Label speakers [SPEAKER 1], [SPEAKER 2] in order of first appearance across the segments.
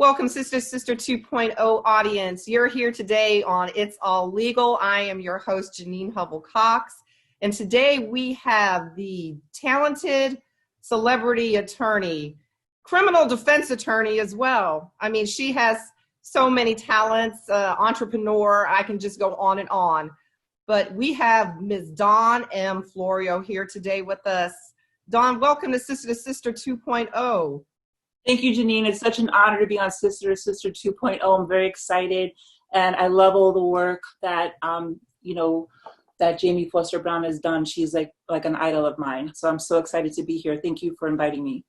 [SPEAKER 1] Welcome, Sister 2.0 audience. You're here today on It's All Legal. I am your host, Janine Hubble-Cox. And today we have the talented celebrity attorney, criminal defense attorney as well. I mean, she has so many talents, entrepreneur, I can just go on and on. But we have Ms. Dawn M. Florio here today with us. Dawn, welcome to Sister 2.0.
[SPEAKER 2] Thank you, Janine. It's such an honor to be on Sister 2.0. I'm very excited, and I love all the work that that Jamie Foster Brown has done. She's like an idol of mine. So I'm so excited to be here. Thank you for inviting me.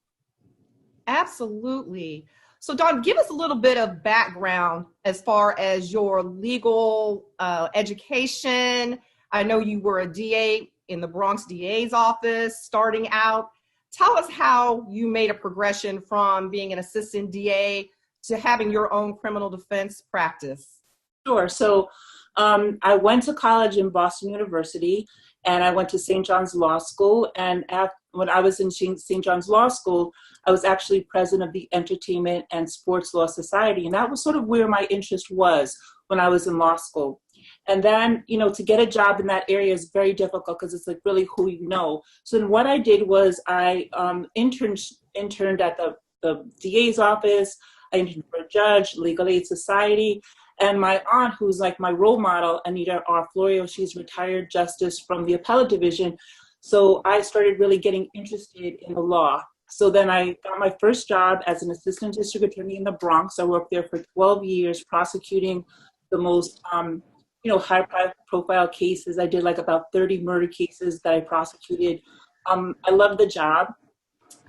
[SPEAKER 1] Absolutely. So Dawn, give us a little bit of background as far as your legal education. I know you were a DA in the Bronx DA's office starting out. Tell us how you made a progression from being an assistant DA to having your own criminal defense practice.
[SPEAKER 2] Sure. So I went to college in Boston University, and I went to St. John's Law School. And when I was in St. John's Law School, I was actually president of the Entertainment and Sports Law Society. And that was sort of where my interest was when I was in law school. And then, to get a job in that area is very difficult because it's like really who you know. So then what I did was I interned at the DA's office. I interned for a judge, Legal2 Society. And my aunt, who's like my role model, Anita R. Florio, she's retired justice from the appellate division. So I started really getting interested in the law. So then I got my first job as an assistant district attorney in the Bronx. I worked there for 12 years prosecuting the most high profile cases. I did like about 30 murder cases that I prosecuted. I loved the job.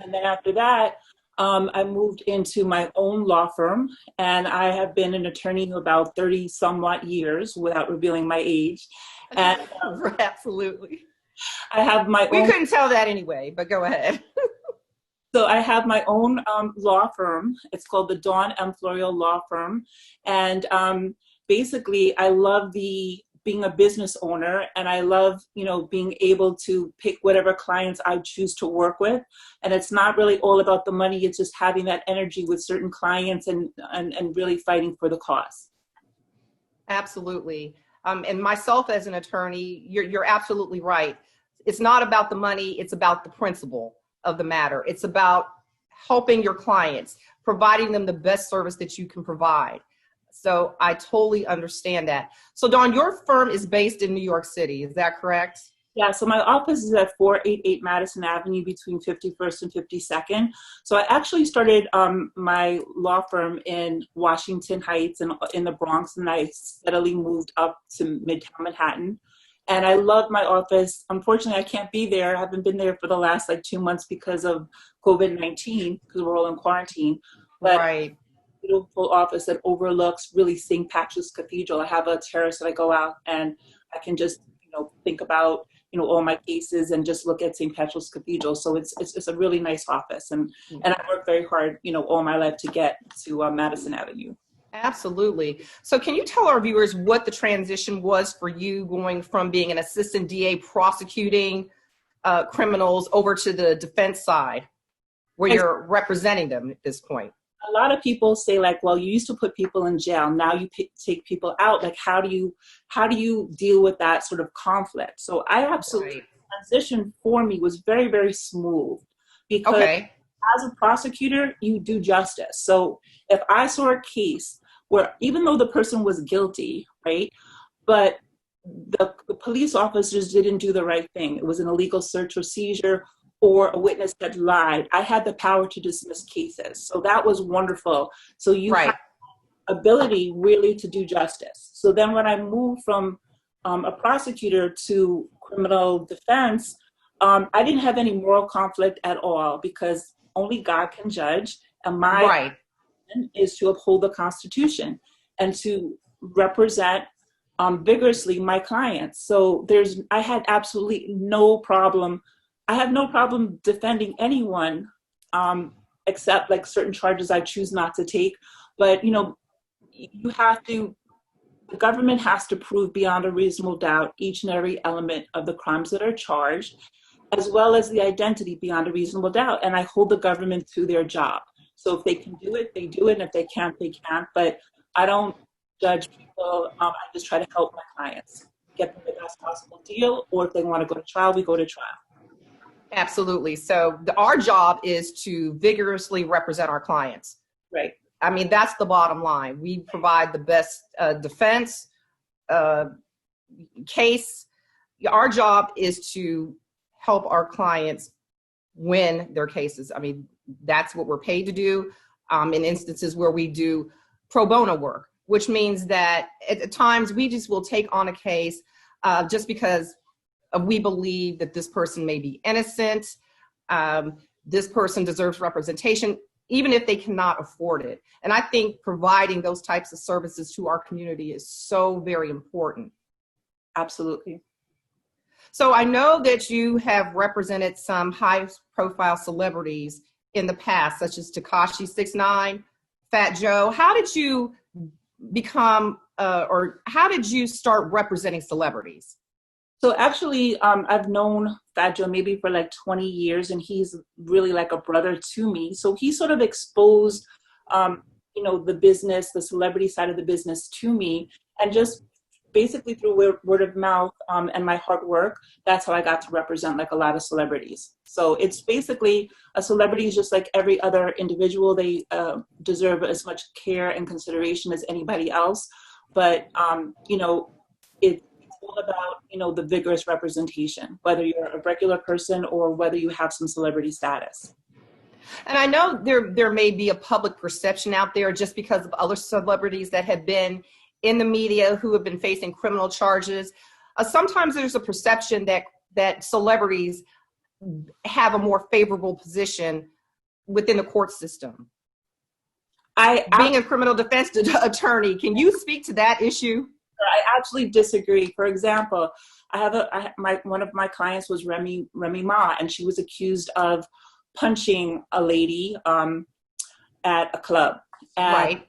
[SPEAKER 2] And then after that, I moved into my own law firm, and I have been an attorney about 30 somewhat years without revealing my age. And
[SPEAKER 1] absolutely.
[SPEAKER 2] I have my
[SPEAKER 1] We
[SPEAKER 2] own.
[SPEAKER 1] couldn't tell that anyway, but go ahead.
[SPEAKER 2] So I have my own law firm. It's called the Dawn M. Florio Law Firm. And basically, I love being a business owner, and I love, being able to pick whatever clients I choose to work with. And it's not really all about the money. It's just having that energy with certain clients and really fighting for the cause.
[SPEAKER 1] Absolutely. And myself as an attorney, you're absolutely right. It's not about the money. It's about the principle of the matter. It's about helping your clients, providing them the best service that you can provide. So I totally understand that. So Dawn, your firm is based in New York City, is that correct?
[SPEAKER 2] Yeah, so my office is at 488 Madison Avenue between 51st and 52nd. So I actually started my law firm in Washington Heights and in the Bronx, and I steadily moved up to Midtown Manhattan. And I love my office. Unfortunately, I can't be there. I haven't been there for the last 2 months because of COVID-19, because we're all in quarantine. But
[SPEAKER 1] right.
[SPEAKER 2] Beautiful office that overlooks really St. Patrick's Cathedral. I have a terrace that I go out and I can just, think about, all my cases and just look at St. Patrick's Cathedral. So it's a really nice office. And I work very hard, all my life to get to Madison Avenue.
[SPEAKER 1] Absolutely. So can you tell our viewers what the transition was for you going from being an assistant DA prosecuting criminals over to the defense side where you're representing them at this point?
[SPEAKER 2] A lot of people say well, you used to put people in jail. Now you take people out. How do you deal with that sort of conflict? So I absolutely, the transition for me was very, very smooth because as a prosecutor, you do justice. So if I saw a case where even though the person was guilty, right, but the police officers didn't do the right thing. It was an illegal search or seizure, or a witness that lied, I had the power to dismiss cases. So that was wonderful. So you have the ability really to do justice. So then when I moved from a prosecutor to criminal defense, I didn't have any moral conflict at all because only God can judge. And my mission is to uphold the Constitution and to represent vigorously my clients. So I had absolutely no problem. I have no problem defending anyone except certain charges I choose not to take. But, the government has to prove beyond a reasonable doubt each and every element of the crimes that are charged, as well as the identity beyond a reasonable doubt. And I hold the government to their job. So if they can do it, they do it. And if they can't, they can't. But I don't judge people. I just try to help my clients get them the best possible deal. Or if they want to go to trial, we go to trial.
[SPEAKER 1] Absolutely. So our job is to vigorously represent our clients.
[SPEAKER 2] Right.
[SPEAKER 1] I mean, that's the bottom line. We provide the best defense case. Our job is to help our clients win their cases. I mean, that's what we're paid to do. In instances where we do pro bono work, which means that at times we just will take on a case just because we believe that this person may be innocent, this person deserves representation, even if they cannot afford it. And I think providing those types of services to our community is so very important.
[SPEAKER 2] Absolutely.
[SPEAKER 1] So I know that you have represented some high-profile celebrities in the past, such as Tekashi 6ix9ine, Fat Joe. How did you become, or how did you start representing celebrities?
[SPEAKER 2] So actually, I've known Fat Joe maybe for like 20 years, and he's really like a brother to me. So he sort of exposed, the business, the celebrity side of the business to me, and just basically through word of mouth and my hard work, that's how I got to represent like a lot of celebrities. So it's basically a celebrity is just like every other individual. They deserve as much care and consideration as anybody else. But, it's all about, the vigorous representation, whether you're a regular person or whether you have some celebrity status.
[SPEAKER 1] And I know there may be a public perception out there just because of other celebrities that have been in the media who have been facing criminal charges. Sometimes there's a perception that celebrities have a more favorable position within the court system. Being a criminal defense attorney, can you speak to that issue?
[SPEAKER 2] I actually disagree. For example, one of my clients was Remy Ma, and she was accused of punching a lady at a club, at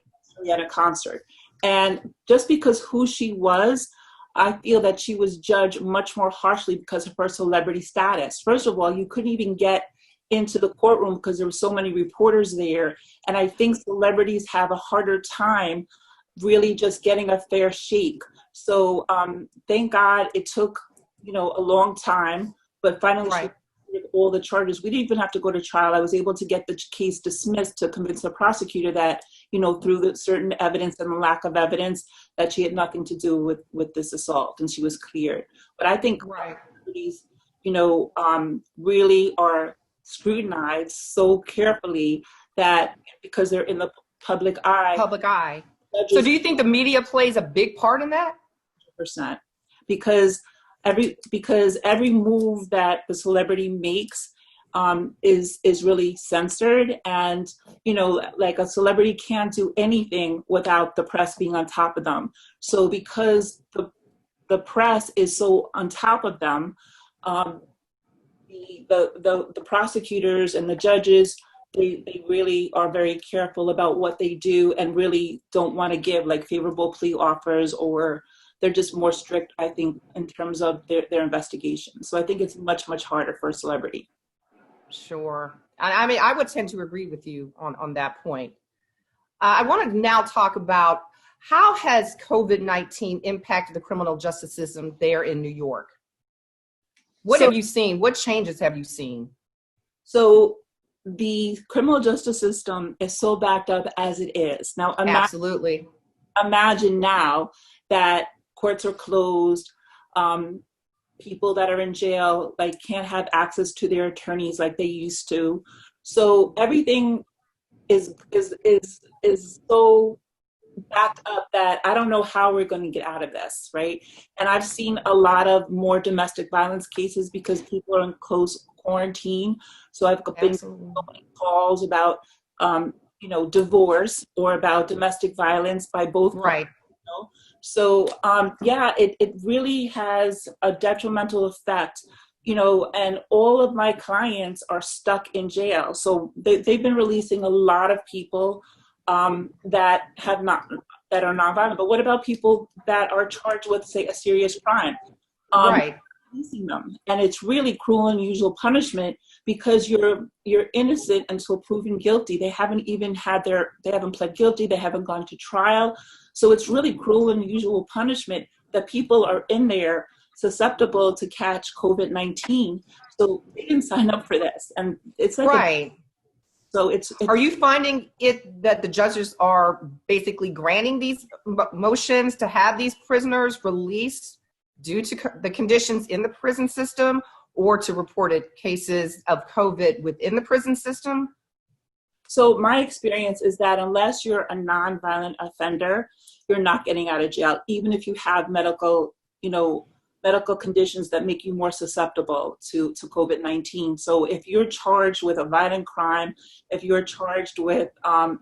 [SPEAKER 2] a concert. And just because who she was, I feel that she was judged much more harshly because of her celebrity status. First of all, you couldn't even get into the courtroom because there were so many reporters there. And I think celebrities have a harder time really just getting a fair shake. So thank God it took, a long time, but finally she did all the charges. We didn't even have to go to trial. I was able to get the case dismissed to convince the prosecutor that, through the certain evidence and the lack of evidence, that she had nothing to do with this assault, and she was cleared. But I think celebrities, really are scrutinized so carefully that because they're in the public eye.
[SPEAKER 1] So do you think the media plays a big part in that?
[SPEAKER 2] 100%. Because every move that the celebrity makes is really censored, and like a celebrity can't do anything without the press being on top of them. So because the press is so on top of them, the prosecutors and the judges, they really are very careful about what they do and really don't want to give like favorable plea offers, or they're just more strict, I think, in terms of their investigation. So I think it's much, much harder for a celebrity.
[SPEAKER 1] Sure. I mean, I would tend to agree with you on that point. I want to now talk about how has COVID-19 impacted the criminal justice system there in New York? What have you seen? What changes have you seen?
[SPEAKER 2] So the criminal justice system is so backed up as it is. Now,
[SPEAKER 1] absolutely.
[SPEAKER 2] Imagine now that courts are closed, people that are in jail can't have access to their attorneys like they used to. So everything is so backed up that I don't know how we're going to get out of this, right? And I've seen a lot of more domestic violence cases because people are in close quarantine. So I've been getting calls about, divorce or about domestic violence by both parties. So it really has a detrimental effect, and all of my clients are stuck in jail. So they've been releasing a lot of people that are nonviolent. But what about people that are charged with, say, a serious crime? Releasing them. And it's really cruel and unusual punishment because you're innocent until proven guilty. They haven't pled guilty, they haven't gone to trial. So it's really cruel and unusual punishment that people are in there susceptible to catch COVID-19. So they didn't sign up for this. And it's like,
[SPEAKER 1] right.
[SPEAKER 2] So it's
[SPEAKER 1] are you finding it that the judges are basically granting these motions to have these prisoners released due to the conditions in the prison system, or to reported cases of COVID within the prison system?
[SPEAKER 2] So my experience is that unless you're a nonviolent offender, you're not getting out of jail, even if you have medical conditions that make you more susceptible to COVID-19. So if you're charged with a violent crime, if you're charged with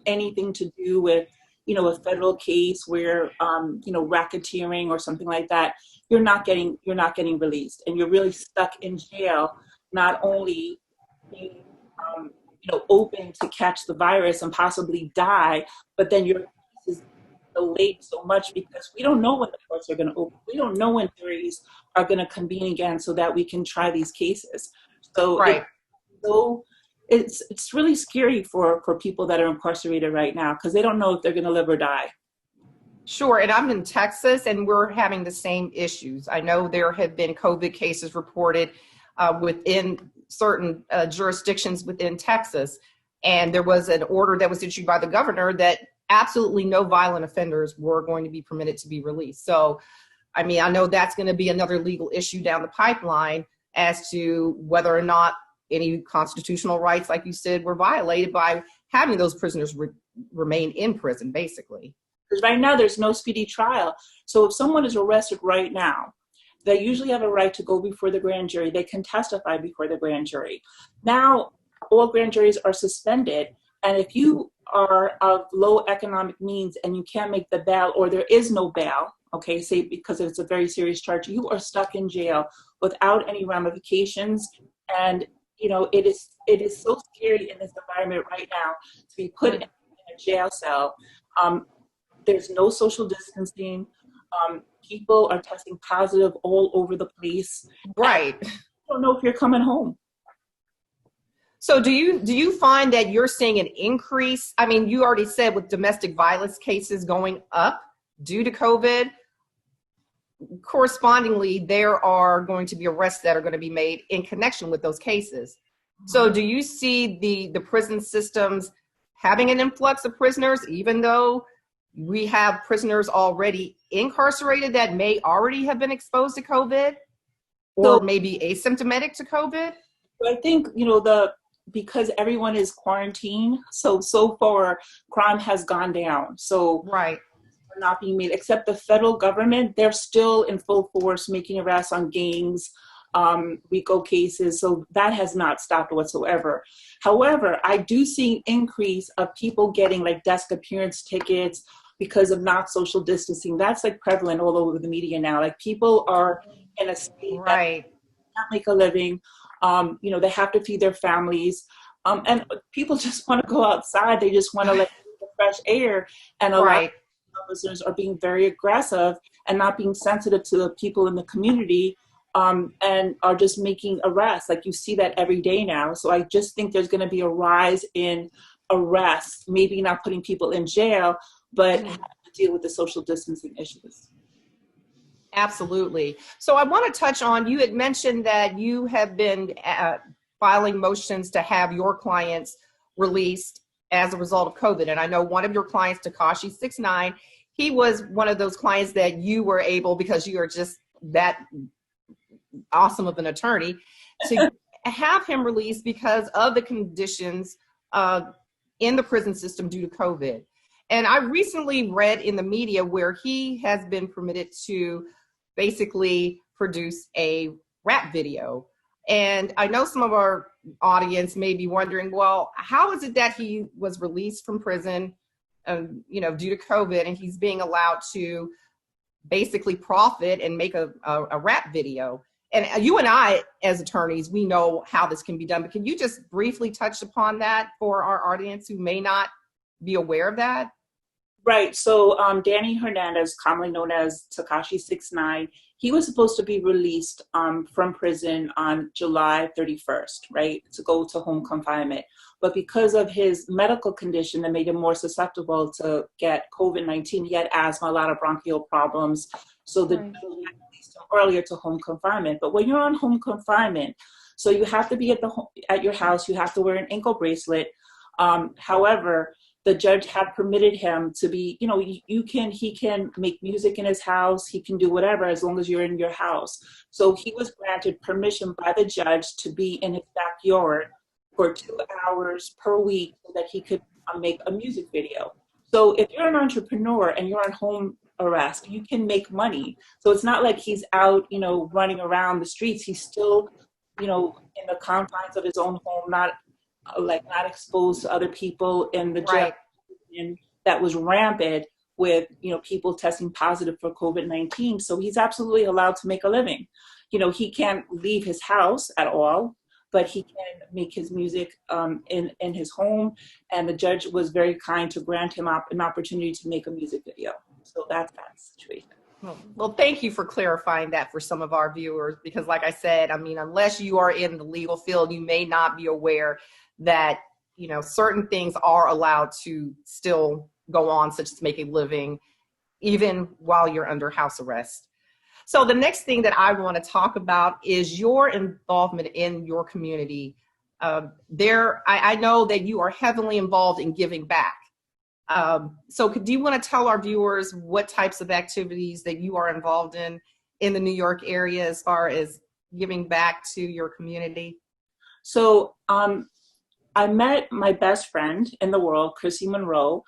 [SPEAKER 2] anything to do with, a federal case where, racketeering or something like that, you're not getting released, and you're really stuck in jail, not only being, open to catch the virus and possibly die, but then your case is delayed so much because we don't know when the courts are going to open. We don't know when juries are going to convene again so that we can try these cases. So
[SPEAKER 1] right.
[SPEAKER 2] It's really scary for people that are incarcerated right now because they don't know if they're going to live or die.
[SPEAKER 1] Sure, and I'm in Texas, and we're having the same issues. I know there have been COVID cases reported within certain jurisdictions within Texas, and there was an order that was issued by the governor that absolutely no violent offenders were going to be permitted to be released. So, I mean, I know that's going to be another legal issue down the pipeline as to whether or not any constitutional rights, like you said, were violated by having those prisoners remain in prison, basically.
[SPEAKER 2] Because right now there's no speedy trial. So if someone is arrested right now, they usually have a right to go before the grand jury. They can testify before the grand jury. Now, all grand juries are suspended. And if you are of low economic means and you can't make the bail, or there is no bail, okay, say because it's a very serious charge, you are stuck in jail without any ramifications. And, it is so scary in this environment right now to be put in a jail cell. There's no social distancing. People are testing positive all over the place.
[SPEAKER 1] Right.
[SPEAKER 2] I don't know if you're coming home.
[SPEAKER 1] So do you find that you're seeing an increase? I mean, you already said with domestic violence cases going up due to COVID, correspondingly, there are going to be arrests that are going to be made in connection with those cases. So do you see the prison systems having an influx of prisoners, even though we have prisoners already incarcerated that may already have been exposed to COVID, or maybe asymptomatic to COVID?
[SPEAKER 2] I think, because everyone is quarantined, so far crime has gone down. So
[SPEAKER 1] right.
[SPEAKER 2] Not being made, except the federal government, they're still in full force making arrests on gangs, RICO cases. So that has not stopped whatsoever. However, I do see an increase of people getting like desk appearance tickets because of not social distancing. That's like prevalent all over the media now. Like people are in a state
[SPEAKER 1] right.
[SPEAKER 2] that can't make a living. They have to feed their families. And people just want to go outside. They just want to let the fresh air. And a lot of officers are being very aggressive and not being sensitive to the people in the community, and are just making arrests. Like you see that every day now. So I just think there's going to be a rise in arrests, maybe not putting people in jail, but have to deal with the social distancing issues.
[SPEAKER 1] Absolutely. So I want to touch on, you had mentioned that you have been filing motions to have your clients released as a result of COVID. And I know one of your clients, Takashi69, he was one of those clients that you were able, because you are just that awesome of an attorney, to have him released because of the conditions in the prison system due to COVID. And I recently read in the media where he has been permitted to basically produce a rap video. And I know some of our audience may be wondering, well, how is it that he was released from prison, due to COVID, and he's being allowed to basically profit and make a rap video? And you and I, as attorneys, we know how this can be done, but can you just briefly touch upon that for our audience who may not be aware of that?
[SPEAKER 2] Right. So Danny Hernandez, commonly known as Takashi 69, he was supposed to be released from prison on July 31st, right, to go to home confinement. But because of his medical condition that made him more susceptible to get COVID-19, he had asthma, a lot of bronchial problems. So the judge had released him earlier to home confinement. But when you're on home confinement, so you have to be at your house, you have to wear an ankle bracelet. However, the judge had permitted him to be, he can make music in his house, he can do whatever as long as you're in your house. So he was granted permission by the judge to be in his backyard for 2 hours per week so that he could make a music video. So if you're an entrepreneur and you're on home arrest, you can make money. So it's not like he's out, running around the streets. He's still, in the confines of his own home, not exposed to other people in the jail. And that was rampant with, people testing positive for COVID-19. So he's absolutely allowed to make a living. He can't leave his house at all, but he can make his music in his home. And the judge was very kind to grant him an opportunity to make a music video. So that's that situation.
[SPEAKER 1] Well, thank you for clarifying that for some of our viewers, because like I said, unless you are in the legal field, you may not be aware that, certain things are allowed to still go on, such as make a living, even while you're under house arrest. So the next thing that I want to talk about is your involvement in your community. I know that you are heavily involved in giving back. So do you want to tell our viewers what types of activities that you are involved in the New York area as far as giving back to your community?
[SPEAKER 2] So I met my best friend in the world, Chrissy Monroe,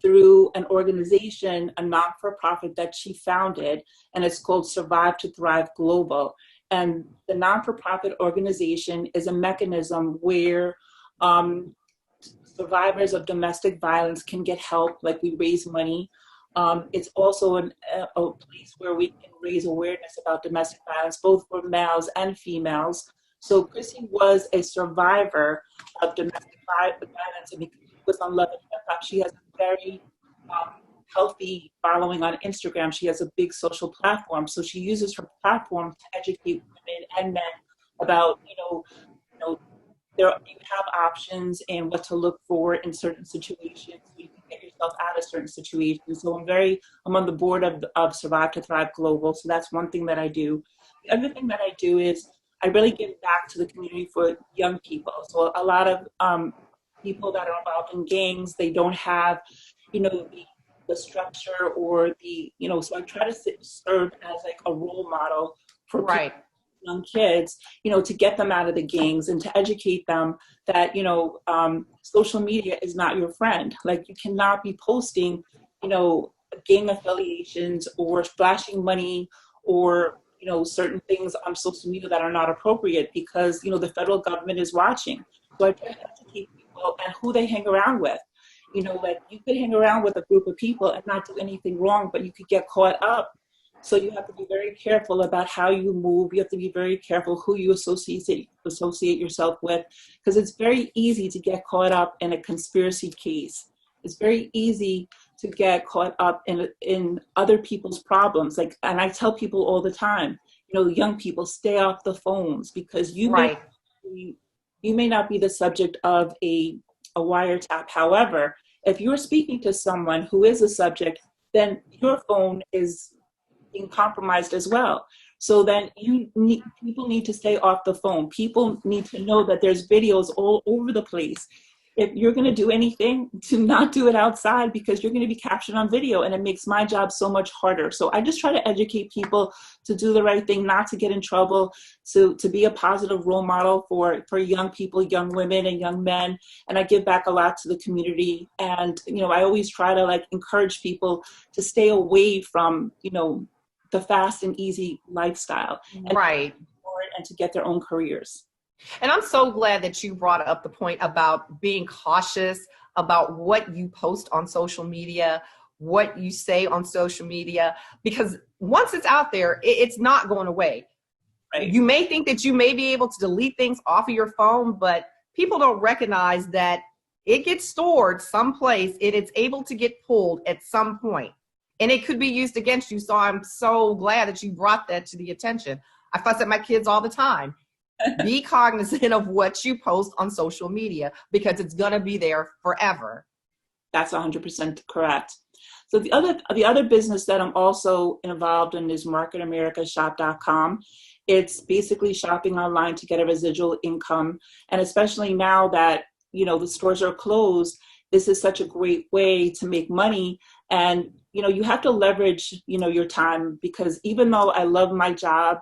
[SPEAKER 2] through an organization, a not-for-profit that she founded, and it's called Survive to Thrive Global. And the non-for-profit organization is a mechanism where survivors of domestic violence can get help, like we raise money. It's also a place where we can raise awareness about domestic violence, both for males and females. So Chrissy was a survivor of domestic violence, and because she was on Love and Hip Hop, she has a very healthy following on Instagram. She has a big social platform, so she uses her platform to educate women and men about, you have options and what to look for in certain situations so you can get yourself out of certain situations. So I'm on the board of Survive to Thrive Global. So that's one thing that I do. The other thing that I do is I really give back to the community for young people. So a lot of people that are involved in gangs, they don't have, the structure or so I try to serve as like a role model for
[SPEAKER 1] right.
[SPEAKER 2] young kids, to get them out of the gangs and to educate them that, social media is not your friend. Like you cannot be posting, gang affiliations or splashing money or, certain things on social media that are not appropriate because, the federal government is watching. So I try to educate people and who they hang around with. Like you could hang around with a group of people and not do anything wrong, but you could get caught up. So you have to be very careful about how you move. You have to be very careful who you associate yourself with, because it's very easy to get caught up in a conspiracy case. It's very easy to get caught up in other people's problems. And I tell people all the time, young people, stay off the phones because you may not be the subject of a wiretap. However, if you're speaking to someone who is a subject, then your phone is being compromised as well. So then people need to stay off the phone. People need to know that there's videos all over the place. If you're going to do anything, to not do it outside because you're going to be captured on video, and it makes my job so much harder. So I just try to educate people to do the right thing, not to get in trouble, to be a positive role model for young people, young women and young men. And I give back a lot to the community. And, I always try to encourage people to stay away from, the fast and easy lifestyle.
[SPEAKER 1] Right.
[SPEAKER 2] And to get their own careers.
[SPEAKER 1] And I'm so glad that you brought up the point about being cautious about what you post on social media, what you say on social media, because once it's out there, it's not going away. Right. You may think that you may be able to delete things off of your phone, but people don't recognize that it gets stored someplace and it's able to get pulled at some point. And it could be used against you. So I'm so glad that you brought that to the attention. I fuss at my kids all the time. Be cognizant of what you post on social media because it's going to be there forever.
[SPEAKER 2] That's 100% correct. So the other business that I'm also involved in is marketamericashop.com. It's basically shopping online to get a residual income. And especially now that, the stores are closed, this is such a great way to make money. And, you have to leverage, your time, because even though I love my job,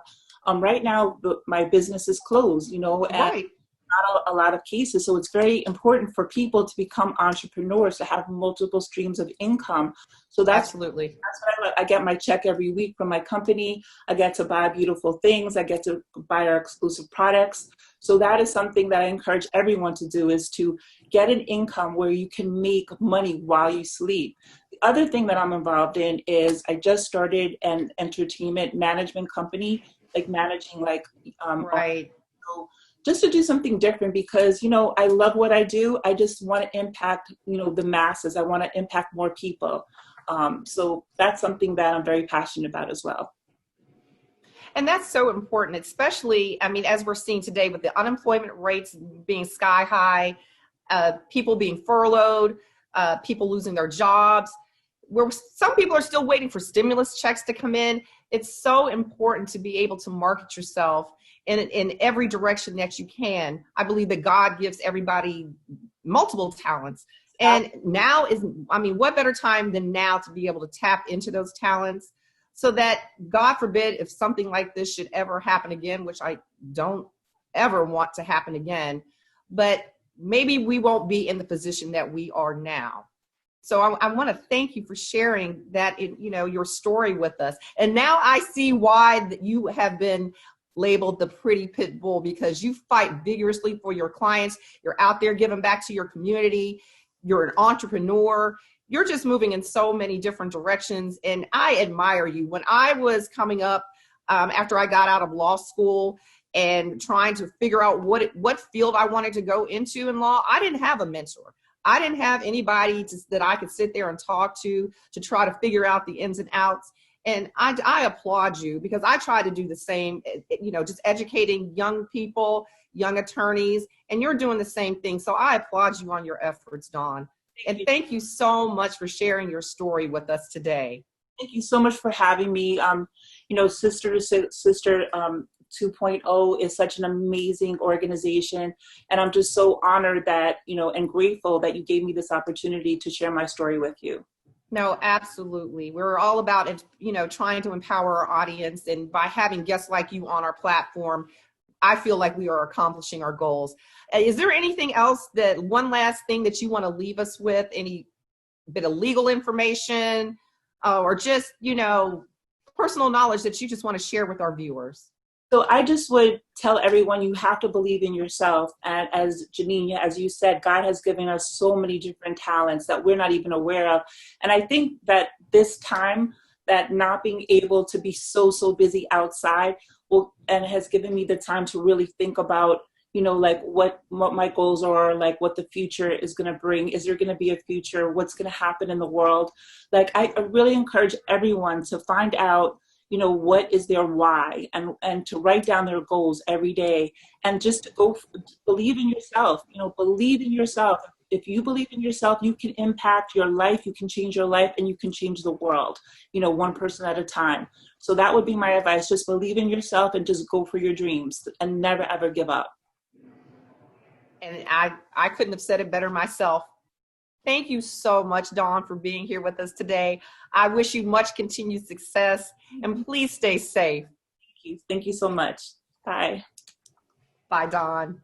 [SPEAKER 2] right now my business is closed, and
[SPEAKER 1] Right.
[SPEAKER 2] not a lot of cases. So it's very important for people to become entrepreneurs, to have multiple streams of income. So
[SPEAKER 1] Absolutely.
[SPEAKER 2] that's what I love. I get my check every week from my company. I get to buy beautiful things. I get to buy our exclusive products. So that is something that I encourage everyone to do, is to get an income where you can make money while you sleep. The other thing that I'm involved in is I just started an entertainment management company, like managing
[SPEAKER 1] Right.
[SPEAKER 2] just to do something different, because, I love what I do. I just want to impact, the masses. I want to impact more people. So that's something that I'm very passionate about as well.
[SPEAKER 1] And that's so important, especially, as we're seeing today with the unemployment rates being sky high, people being furloughed, people losing their jobs, where some people are still waiting for stimulus checks to come in. It's so important to be able to market yourself in every direction that you can. I believe that God gives everybody multiple talents. And now what better time than now to be able to tap into those talents so that, God forbid, if something like this should ever happen again, which I don't ever want to happen again, but maybe we won't be in the position that we are now. So I want to thank you for sharing that, your story with us. And now I see why that you have been labeled the pretty pit bull, because you fight vigorously for your clients. You're out there giving back to your community. You're an entrepreneur. You're just moving in so many different directions. And I admire you. When I was coming up, after I got out of law school and trying to figure out what field I wanted to go into in law, I didn't have a mentor. I didn't have anybody that I could sit there and talk to try to figure out the ins and outs. And I applaud you, because I try to do the same, just educating young people, young attorneys, and you're doing the same thing. So I applaud you on your efforts, Dawn. And thank you so much for sharing your story with us today.
[SPEAKER 2] Thank you so much for having me. Sister to Sister 2.0 is such an amazing organization. And I'm just so honored that, and grateful that you gave me this opportunity to share my story with you.
[SPEAKER 1] No, absolutely. We're all about, trying to empower our audience. And by having guests like you on our platform, I feel like we are accomplishing our goals. Is there anything else, one last thing that you want to leave us with? Any bit of legal information or just, personal knowledge that you just want to share with our viewers?
[SPEAKER 2] So I just would tell everyone, you have to believe in yourself. And as Janine, as you said, God has given us so many different talents that we're not even aware of. And I think that this time, that not being able to be so busy outside and has given me the time to really think about, what my goals are, like what the future is going to bring. Is there going to be a future? What's going to happen in the world? Like, I really encourage everyone to find out, what is their why, and to write down their goals every day, and just to go believe in yourself. Believe in yourself. If you believe in yourself, you can impact your life, you can change your life, and you can change the world, one person at a time. So that would be my advice. Just believe in yourself and just go for your dreams and never, ever give up.
[SPEAKER 1] And I couldn't have said it better myself. Thank you so much, Dawn, for being here with us today. I wish you much continued success, and please stay safe.
[SPEAKER 2] Thank you. Thank you so much. Bye.
[SPEAKER 1] Bye, Dawn.